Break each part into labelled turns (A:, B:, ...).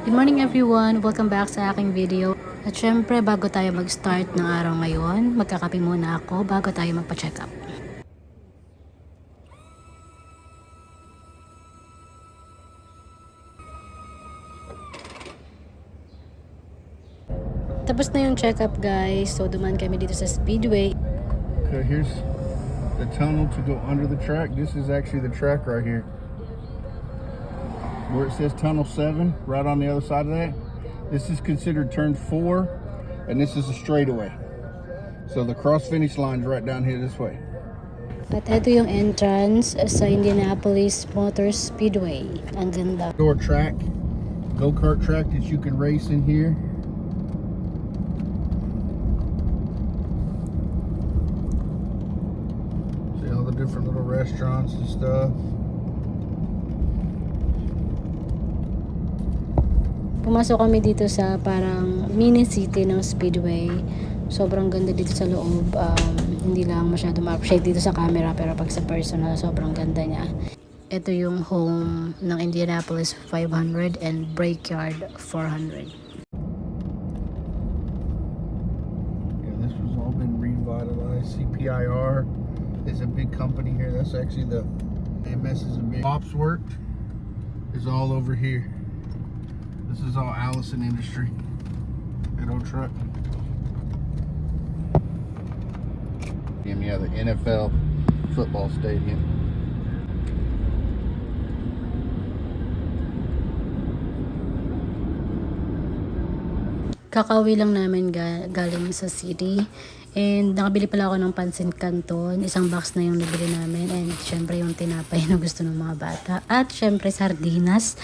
A: Good morning everyone! Welcome back sa aking video. At syempre bago tayo mag-start ng araw ngayon, magkakape muna ako bago tayo magpa-check up. Tapos na yung check up guys, so duman kami dito sa Speedway.
B: Okay, here's the tunnel to go under the track. This is actually the track right here. Where it says tunnel 7, right on the other side of that. This is considered turn 4, and this is a straightaway. So the cross finish line's right down here this way.
A: At ito yung entrance sa Indianapolis Motor Speedway. Ang ganda.
B: Door track, go-kart track that you can race in here. See all the different little restaurants and stuff.
A: Pumasok kami dito sa parang mini city ng Speedway. Sobrang ganda dito sa loob. Hindi lang masyado ma-appreciate dito sa camera, pero pag sa personal, sobrang ganda niya. Ito yung home ng Indianapolis 500 and Brickyard 400.
B: Yeah, this was all been revitalized. CPIR is a big company here. That's actually the AMS is a big. Ops worked is all over here. This is all Allison Industry. That old truck. Yeah, the NFL football stadium.
A: Kakauwi lang namin galing sa city. And nakabili pala ako ng pansit canton. Isang box na yung nabili namin. And syempre yung tinapay na gusto ng mga bata. At syempre sardinas.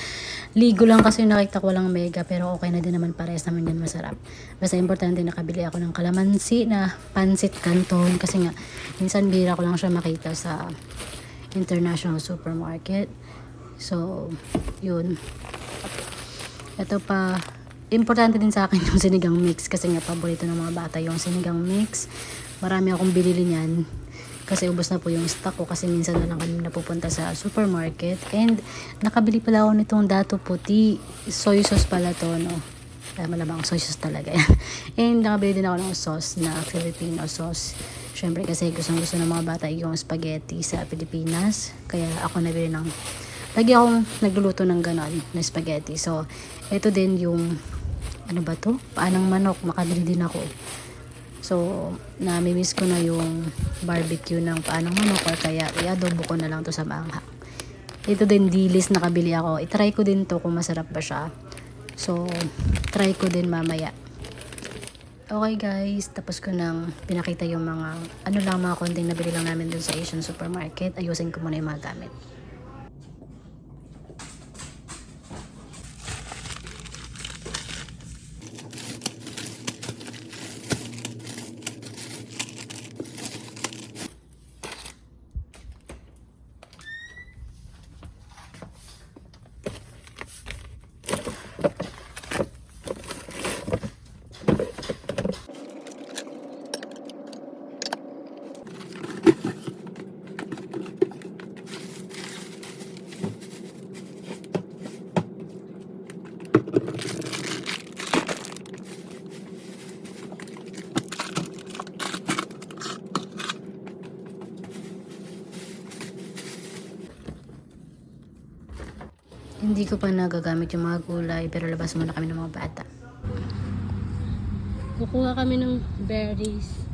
A: Ligo lang kasi nakita ko walang mega. Pero okay na din naman, parehas naman yan masarap. Basta importante nakabili ako ng kalamansi na pansit canton. Kasi nga minsan bihira ko lang siya makita sa international supermarket. So yun. Ito pa. Importante din sa akin yung sinigang mix kasi nga paborito ng mga bata yung sinigang mix. Marami akong binili niyan kasi ubos na po yung stock ko kasi minsan na lang kami napupunta sa supermarket. And nakabili pala ako nitong dato puti. Soy sauce pala to, no? Malamang soy sauce talaga yan. And nakabili din ako ng sauce na Filipino sauce. Syempre kasi gusto ng mga bata yung spaghetti sa Pilipinas. Kaya ako nabili ng lagi akong nagluluto ng ganon na spaghetti. So, ito din yung ano ba to? Paanang manok. Makabili din ako. So, nami-miss ko na yung barbecue ng paanang manok or kaya i-adobo ko na lang to sa maanghang. Ito din dilis nakabili ako. I-try ko din to kung masarap ba siya. So, try ko din mamaya. Okay guys, tapos ko nang pinakita yung mga ano lang, mga konting nabili lang namin dun sa Asian supermarket. Ayusin ko muna yung mga gamit. Hindi ko pa nagagamit yung mga gulay pero labas muna kami ng mga bata. Kukuha kami ng berries.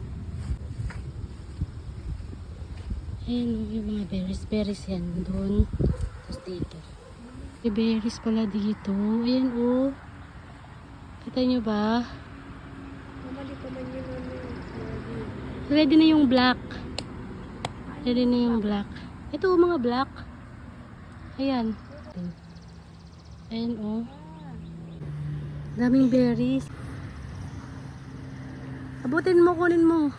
A: Ayan yung mga berries. Berries yan doon. Tapos dito. May berries pala dito. Ayan oh. Kita nyo ba?
C: Mamali pa man yun
A: Ready na yung black. Ready na yung black. Ito mga black. Ayan. Ayan oh. Daming berries. Abutin mo, kunin mo.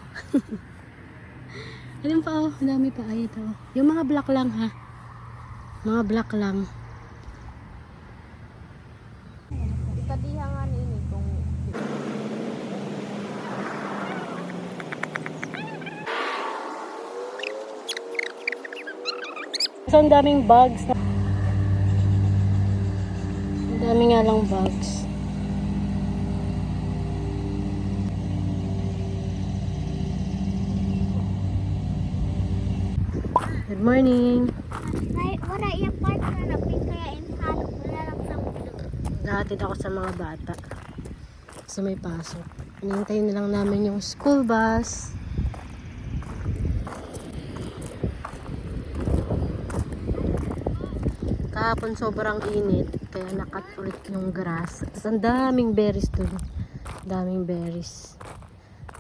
A: Alam pa oh, dami pa. Ay ito. Yung mga black lang ha. Mga black lang.
C: Ikadiha nga nini kung
A: So, ang daming bugs. Ang dami nga lang bags. Good morning.
C: Wala yung part na napin kaya inhalok. Wala lang sa
A: Nahatid ako sa mga bata. Sa may pasok. Hintayin na lang namin yung school bus. Kahapon sobrang init. Kaya nakat ulit yung grass. Tapos ang daming berries dun. Daming berries.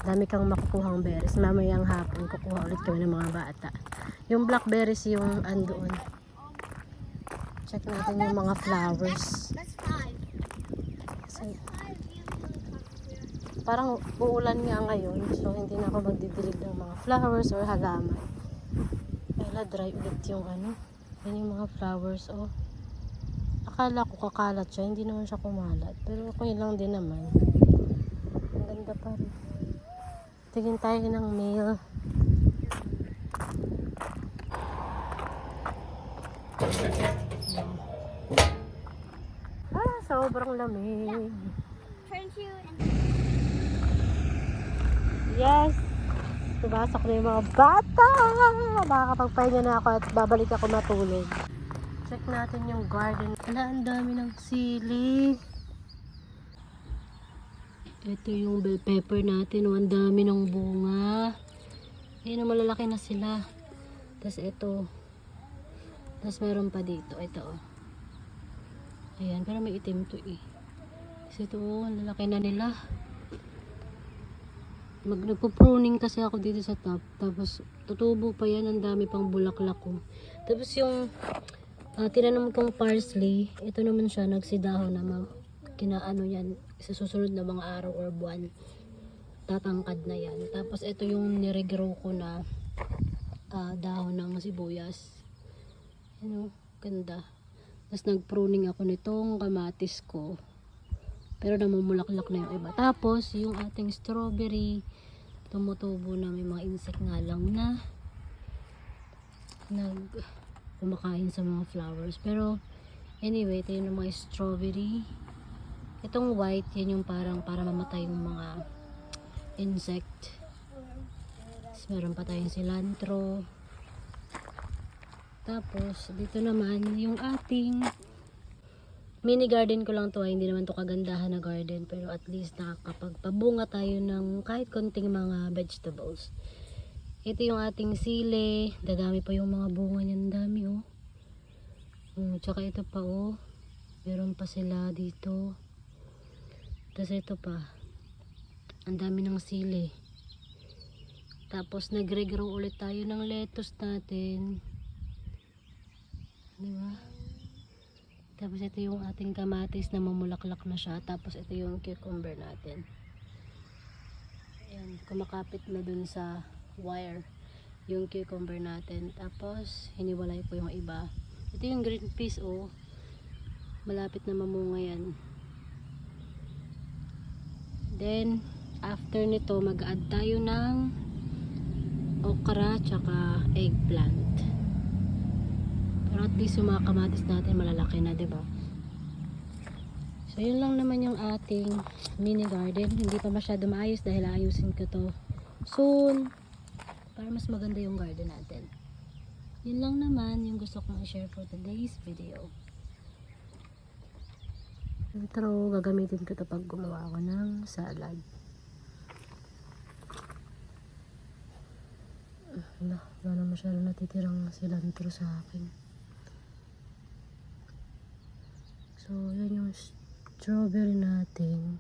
A: Dami kang makukuhang berries. Mamayang hapon kukuha ulit kami ng mga bata. Yung blackberries yung andoon. Check natin yung mga flowers.
C: That's 5.
A: So,
C: 5 you can come here.
A: parang uulan nga ngayon. So hindi na ako magdidilig ng mga flowers or halaman. Kaya dry ulit yung ano. Yan yung mga flowers. Oh. Akala ko kakalat siya. Hindi naman siya kumalat. Pero okay lang din naman. Ang ganda pa rin. Tingin tayo ng mail. Sobrang lamig.
C: Turn to and
A: Yes! Pumasok na yung mga bata! Makakapagpahinga na ako at babalik ako matulog. Check natin yung garden. Ang dami ng sili. Ito yung bell pepper natin. Ang dami ng bunga. Ayun, malalaki na sila. Tapos ito. Tapos meron pa dito. Ito oh. Ayan, pero may itim to eh. Kasi ito oh, lalaki na nila. Nagpo-pruning kasi ako dito sa top. Tapos tutubo pa yan. Ang dami pang bulaklak ko. Tapos yung tinanong kong parsley, ito naman siya, nagsidaho na kinaano yan sa susunod na mga araw or buwan. Tatangkad na yan. Tapos ito yung niregrow ko na dahon ng sibuyas. Ano, ganda. Tapos nag-pruning ako nitong kamatis ko. Pero namumulaklak na yung iba. Tapos yung ating strawberry, tumutubo na, may mga insect nga lang na kumakain sa mga flowers. Pero anyway, ito yung mga strawberry. Itong white, yan yung parang para mamatay yung mga insect. Tapos meron pa tayong cilantro. Tapos dito naman yung ating mini garden ko lang to. Hindi naman to kagandahan na garden, pero at least nakakapagpabunga tayo ng kahit konting mga vegetables. Ito yung ating sili. Dadami pa yung mga bunga niyan. Dami oh. Tsaka ito pa oh. Meron pa sila dito. Tapos ito pa. Ang dami ng sili. Tapos nag-regrow ulit tayo ng lettuce natin. Diba? Tapos ito yung ating kamatis na mamulaklak na siya. Tapos ito yung cucumber natin. Ayan, kumakapit na dun sa wire yung cucumber natin. Tapos hiniwalay ko yung iba. Ito yung green peas oh. Malapit na mamunga yan. Then after nito mag-add tayo ng okra tsaka eggplant. Pero at least yung mga kamatis natin malalaki na, diba? So yun lang naman yung ating mini garden. Hindi pa masyado maayos dahil ayusin ko to soon para mas maganda yung garden natin. Yun lang naman yung gusto kong i-share for today's video. Pero gagamitin ko to pag gumawa ako ng salad. Wala na masyado natitirang cilantro sa akin. So, yan yung strawberry natin.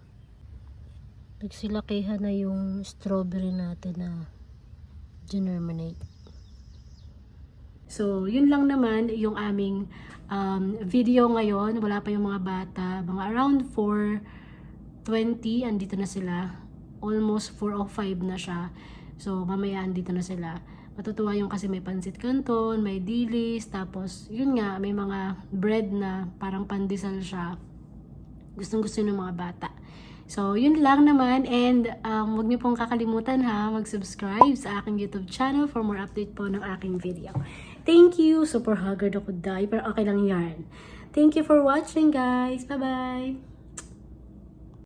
A: Nagsilakihan na yung strawberry natin na germinate. So, yun lang naman yung aming video ngayon. Wala pa yung mga bata. Mga around 4:20, andito na sila. Almost 4:05 na siya. So, mamaya andito na sila. Matutuwa yung kasi may pansit canton, may dilis, tapos yun nga, may mga bread na parang pandesal siya. Gustong gusto ng mga bata. So, yun lang naman, and huwag niyo pong kakalimutan ha, mag-subscribe sa aking YouTube channel for more update po ng aking video. Thank you! Super haggard ako dahil, pero okay lang yan. Thank you for watching, guys. Bye-bye!